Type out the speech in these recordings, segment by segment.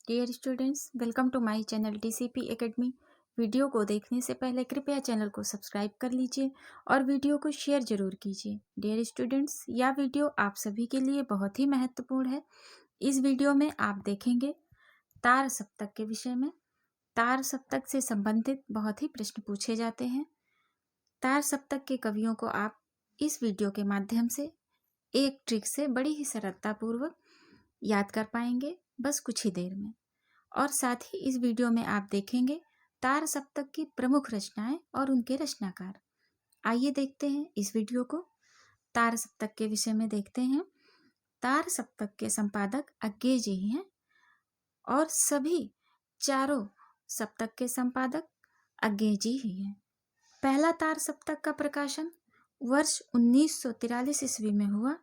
Dear students, welcome to my channel TCP academy. Video को देखने से पहले कृपया चैनल को सब्सक्राइब कर लीजिए और वीडियो को शेयर जरूर कीजिए। डियर स्टूडेंट्स, यह वीडियो आप सभी के लिए बहुत ही महत्वपूर्ण है। इस वीडियो में आप देखेंगे तार सप्तक के विषय में। तार सप्तक से संबंधित बहुत ही प्रश्न पूछे जाते हैं। तार सप्तक के कवियों को आप इस वीडियो के माध्यम से एक ट्रिक से बड़ी ही सरलतापूर्वक याद कर पाएंगे, बस कुछ ही देर में। और साथ ही इस वीडियो में आप देखेंगे तार सप्तक की प्रमुख रचनाएं और उनके रचनाकार। आइए देखते हैं इस वीडियो को। तार सप्तक के विषय में देखते हैं। तार सप्तक के संपादक अज्ञेय जी हैं और सभी चारों सप्तक के संपादक अज्ञेय जी ही हैं। पहला तार सप्तक का प्रकाशन वर्ष 1943 ईस्वी में हुआ।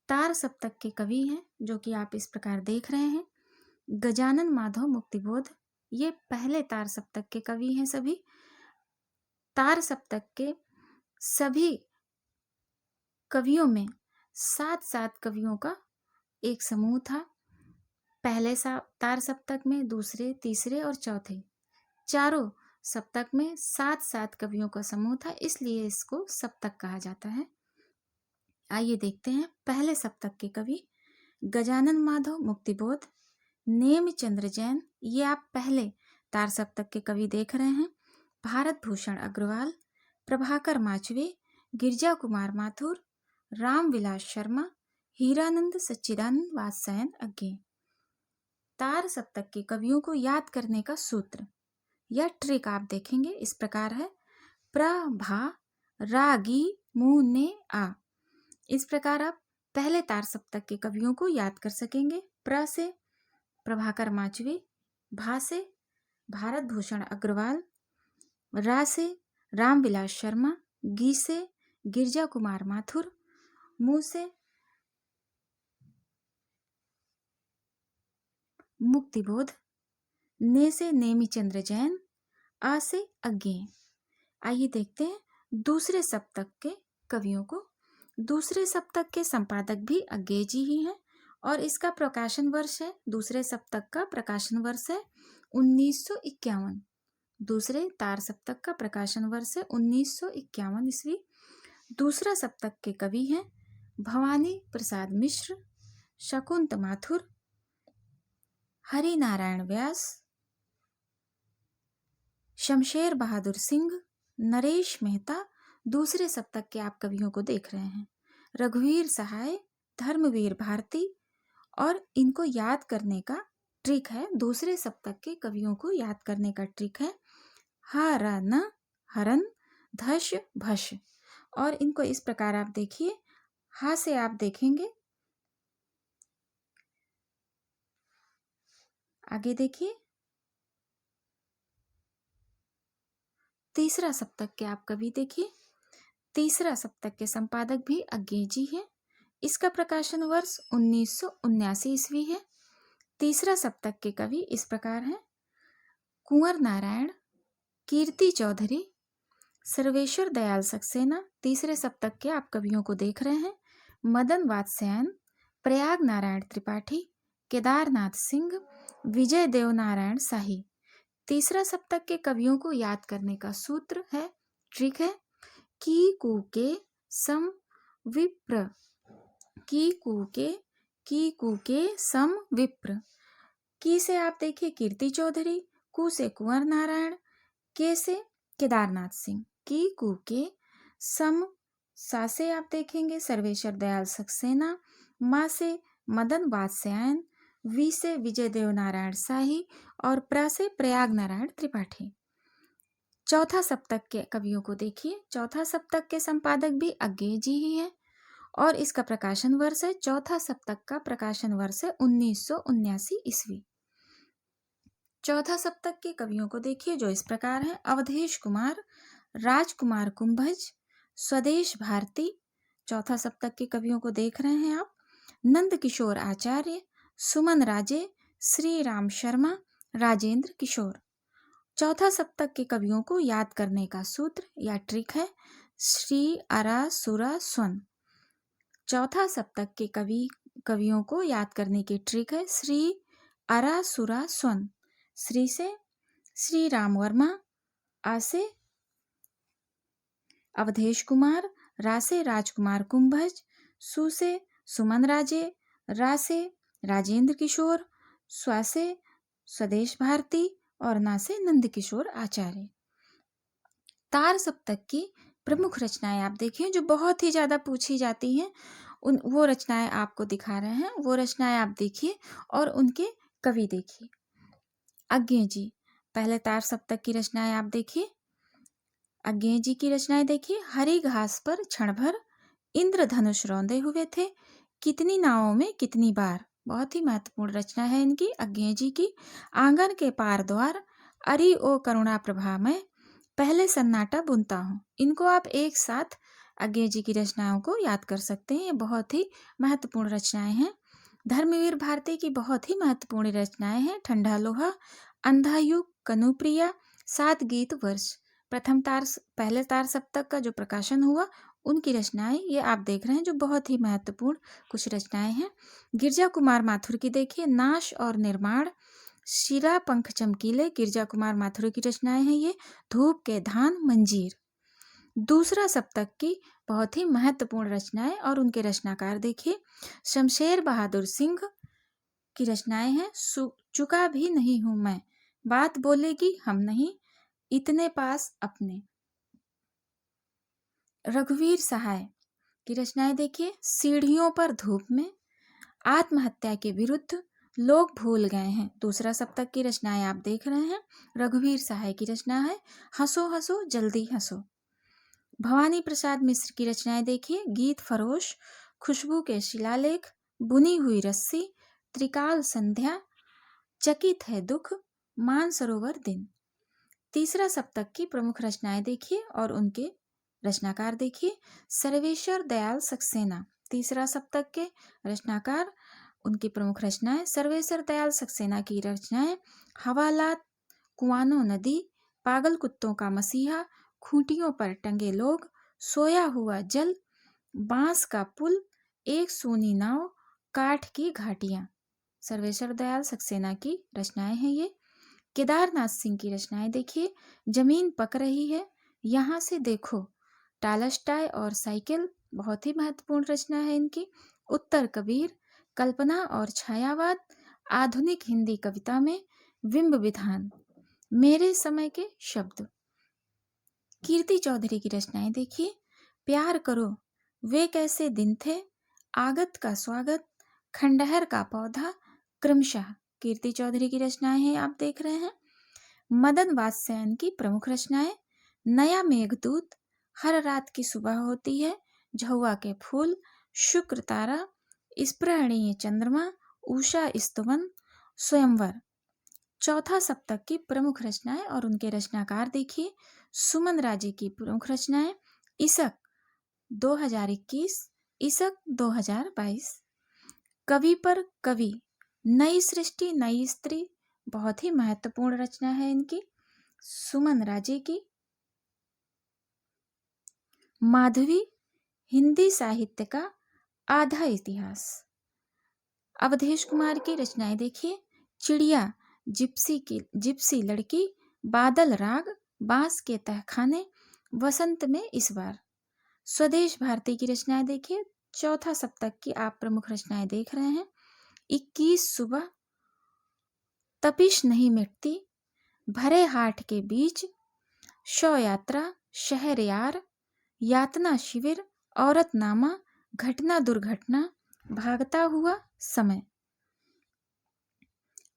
तार सप्तक के कवि हैं जो कि आप इस प्रकार देख रहे हैं, गजानन माधव मुक्तिबोध। ये पहले तार सप्तक के कवि हैं। सभी तार सप्तक के सभी कवियों में 7 कवियों का एक समूह था। पहले तार सप्तक में दूसरे, तीसरे और चौथे चारों सप्तक में 7 कवियों का समूह था, इसलिए इसको सप्तक कहा जाता है। आइए देखते हैं पहले सप्तक के कवि गजानन माधव मुक्तिबोध, नेमचंद्र जैन। ये आप पहले तार सप्तक के कवि देख रहे हैं। भारत भूषण अग्रवाल, प्रभाकर माचवे, गिरजा कुमार माथुर, रामविलास शर्मा, हीरानंद सच्चिदानंद वात्स्यायन अज्ञेय। तार सप्तक के कवियों को याद करने का सूत्र या ट्रिक आप देखेंगे इस प्रकार है। प्र भा रागी मुने आ। इस प्रकार आप पहले तार सप्तक के कवियों को याद कर सकेंगे। प्र से प्रभाकर माचवे, भा से भारत भूषण अग्रवाल, रा से रामविलास शर्मा, गी से गिरजा कुमार माथुर, मु से मुक्तिबोध, ने से नेमिचंद्र जैन, आ से अज्ञेय। आइए देखते हैं दूसरे सप्तक के कवियों को। दूसरे सप्तक के संपादक भी अज्ञेय जी ही हैं और इसका प्रकाशन वर्ष है, दूसरे सप्तक का प्रकाशन वर्ष है 1951। दूसरे तार सप्तक का प्रकाशन वर्ष है 1951 ईस्वी। दूसरा सप्तक के कवि हैं भवानी प्रसाद मिश्र, शकुंत माथुर, हरि नारायण व्यास, शमशेर बहादुर सिंह, नरेश मेहता। दूसरे सप्तक के आप कवियों को देख रहे हैं। रघुवीर सहाय, धर्मवीर भारती। और इनको याद करने का ट्रिक है, दूसरे सप्तक के कवियों को याद करने का ट्रिक है हरन हरन धश भश। और इनको इस प्रकार आप देखिए। हा से आप देखेंगे, आगे देखिए। तीसरा सप्तक के आप कवि देखिए। तीसरा सप्तक के संपादक भी अज्ञेय जी है। इसका प्रकाशन वर्ष 1979 ईस्वी है। तीसरा सप्तक के कवि इस प्रकार हैं कुंवर नारायण, कीर्ति चौधरी, सर्वेश्वर दयाल सक्सेना। तीसरे सप्तक के आप कवियों को देख रहे हैं। मदन वात्स्यायन, प्रयाग नारायण त्रिपाठी, केदारनाथ सिंह, विजय देव नारायण शाही। तीसरा सप्तक के कवियों को याद करने का सूत्र है, ट्रिक है की कु के सम विप्र। की कु के सम विप्र। की से आप देखिए कीर्ति चौधरी, कु से कुंवर नारायण, के से केदारनाथ सिंह। की कु के सम, सा से आप देखेंगे सर्वेश्वर दयाल सक्सेना, मा से मदन वात्स्यायन, वी से विजय देव नारायण शाही और प्र से प्रयाग नारायण त्रिपाठी। चौथा सप्तक के कवियों को देखिए। चौथा सप्तक के संपादक भी अज्ञेय जी ही हैं और इसका प्रकाशन वर्ष है, चौथा सप्तक का प्रकाशन वर्ष है 1979 ईस्वी। चौथा सप्तक के कवियों को देखिए जो इस प्रकार हैं अवधेश कुमार, राजकुमार कुंभज, स्वदेश भारती। चौथा सप्तक के कवियों को देख रहे हैं आप। नंद किशोर आचार्य, सुमन राजे, श्री राम शर्मा, राजेंद्र किशोर। चौथा सप्तक के कवियों को याद करने का सूत्र या ट्रिक है श्री अरा सुरा स्वन। चौथा सप्तक के कवियों को याद करने की ट्रिक है श्री अरा सुरा स्वन। श्री से श्री राम वर्मा। आ से अवधेश कुमार। रा से राजकुमार कुंभज। सु से सुमन राजे। रा से राजेंद्र किशोर। स्वा से स्वदेश भारती और ना से नंद किशोर आचार्य। तार सप्तक की प्रमुख रचनाएं आप देखिए जो बहुत ही ज़्यादा पूछी जाती हैं, वो रचनाएं आपको दिखा रहे हैं। वो रचनाएं आप देखिए और उनके कवि देखिए। अज्ञे जी, पहले तार सप्तक की रचनाएं आप देखिए। अज्ञे जी की रचनाएं देखिए। हरी घास पर क्षण भर इंद्रधनुष रौंदे हुए थे, कितनी नावों में कितनी बार। बहुत ही महत्वपूर्ण रचना है इनकी, अज्ञे जी की। आंगन के पार द्वार, अरि ओ करुणा प्रभा में, पहले सन्नाटा बुनता हूँ। इनको आप एक साथ अज्ञे जी की रचनाओं को याद कर सकते हैं। ये बहुत ही महत्वपूर्ण रचनाएं हैं। धर्मवीर भारती की बहुत ही महत्वपूर्ण रचनाएं हैं। ठंडा लोहा, अंधा युग, कनुप्रिया, 7 गीत वर्ष। पहले तार सप्तक का जो प्रकाशन हुआ उनकी रचनाएं ये आप देख रहे हैं जो बहुत ही महत्वपूर्ण कुछ रचनाएं हैं। गिरजा कुमार माथुर की देखिए, नाश और निर्माण, शिरा पंख चमकीले, गिरजा कुमार माथुर की रचनाएं हैं ये। धूप के धान, मंजीर। दूसरा सप्तक की बहुत ही महत्वपूर्ण रचनाएं और उनके रचनाकार देखिए। शमशेर बहादुर सिंह की रचनाएं हैं। चुका भी नहीं हूं मैं, बात बोलेगी हम नहीं, इतने पास अपने। रघुवीर सहाय की रचनाएं देखिए। सीढ़ियों पर धूप में, आत्महत्या के विरुद्ध, लोग भूल गए हैं। दूसरा सप्तक की रचनाएं आप देख रहे हैं। रघुवीर सहाय की रचना है हंसो हंसो जल्दी हंसो। भवानी प्रसाद मिश्र की रचनाएं देखिए। गीत फरोश, खुशबू के शिलालेख, बुनी हुई रस्सी, त्रिकाल संध्या, चकित है दुख, मानसरोवर दिन। तीसरा सप्तक की प्रमुख रचनाएं देखिए और उनके रचनाकार देखिए। सर्वेश्वर दयाल सक्सेना, तीसरा सप्तक के रचनाकार, उनकी प्रमुख रचनाएं। सर्वेश्वर दयाल सक्सेना की रचनाएं हवालात, कुआनो नदी, पागल कुत्तों का मसीहा, खूंटियों पर टंगे लोग, सोया हुआ जल, बांस का पुल, एक सोनी नाव, काठ की घाटियां। सर्वेश्वर दयाल सक्सेना की रचनाएं हैं ये। केदारनाथ सिंह की रचनाएं देखिए। जमीन पक रही है, यहाँ से देखो, टालस्टाय और साइकिल, बहुत ही महत्वपूर्ण रचना है इनकी। उत्तर कबीर, कल्पना और छायावाद, आधुनिक हिंदी कविता में बिंब विधान, मेरे समय के शब्द। कीर्ति चौधरी की रचनाएं देखिए। प्यार करो, वे कैसे दिन थे, आगत का स्वागत, खंडहर का पौधा, क्रमशः। कीर्ति चौधरी की रचनाएं हैं आप देख रहे हैं। मदन वात्स्यायन की प्रमुख रचनाएं। नया मेघदूत, हर रात की सुबह होती है, झहुआ के फूल, शुक्र तारा, स्पृहणीय चंद्रमा, उषा स्तवन, स्वयंवर। चौथा सप्तक की प्रमुख रचनाएं और उनके रचनाकार देखिए। सुमन राजे की प्रमुख रचनाएं। इसक 2021, इसक 2022। कवि पर कवि, नई सृष्टि नई स्त्री, बहुत ही महत्वपूर्ण रचना है इनकी, सुमन राजे की। माधवी, हिंदी साहित्य का आधा इतिहास। अवधेश कुमार की रचनाएं देखिए। चिड़िया, जिप्सी लड़की, बादल राग, बांस के तहखाने, वसंत में इस बार। स्वदेश भारती की रचनाएं देखिए। चौथा सप्तक की आप प्रमुख रचनाएं देख रहे हैं। 21 सुबह, तपिश नहीं मिटती, भरे हाट के बीच, शव यात्रा, शहर यार, यातना शिविर, औरतनामा, घटना दुर्घटना, भागता हुआ समय।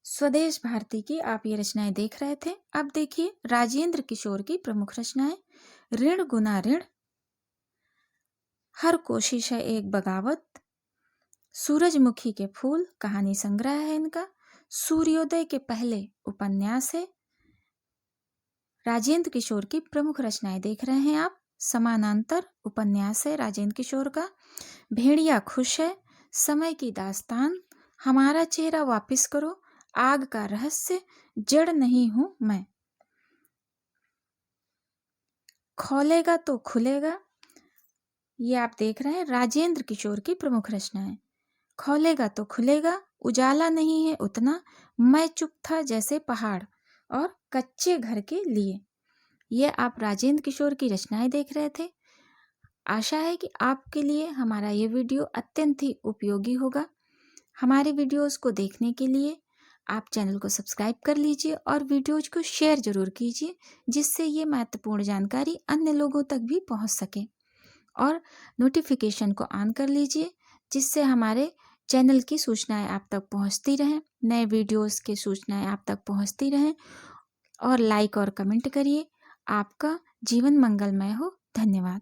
स्वदेश भारती की आप ये रचनाएं देख रहे थे। अब देखिए राजेंद्र किशोर की प्रमुख रचनाएं। ऋण गुना ऋण, हर कोशिश है एक बगावत, सूरजमुखी के फूल, कहानी संग्रह है इनका। सूर्योदय के पहले उपन्यास है। राजेंद्र किशोर की प्रमुख रचनाएं देख रहे हैं आप। समानांतर उपन्यास है राजेंद्र किशोर का। भेड़िया खुश है, समय की दास्तान, हमारा चेहरा वापिस करो, आग का रहस्य, जड़ नहीं हूं मैं। खोलेगा तो खुलेगा, ये आप देख रहे हैं राजेंद्र किशोर की प्रमुख रचना है। खोलेगा तो खुलेगा, उजाला नहीं है उतना, मैं चुप था जैसे पहाड़ और कच्चे घर के लिए। ये आप राजेंद्र किशोर की रचनाएं देख रहे थे। आशा है कि आपके लिए हमारा ये वीडियो अत्यंत ही उपयोगी होगा। हमारे वीडियोस को देखने के लिए आप चैनल को सब्सक्राइब कर लीजिए और वीडियोज को शेयर जरूर कीजिए, जिससे ये महत्वपूर्ण जानकारी अन्य लोगों तक भी पहुंच सके। और नोटिफिकेशन को ऑन कर लीजिए, जिससे हमारे चैनल की सूचनाएं आप तक पहुंचती रहें, नए वीडियोस की सूचनाएं आप तक पहुंचती रहें। और लाइक और कमेंट करिए। आपका जीवन मंगलमय हो। धन्यवाद।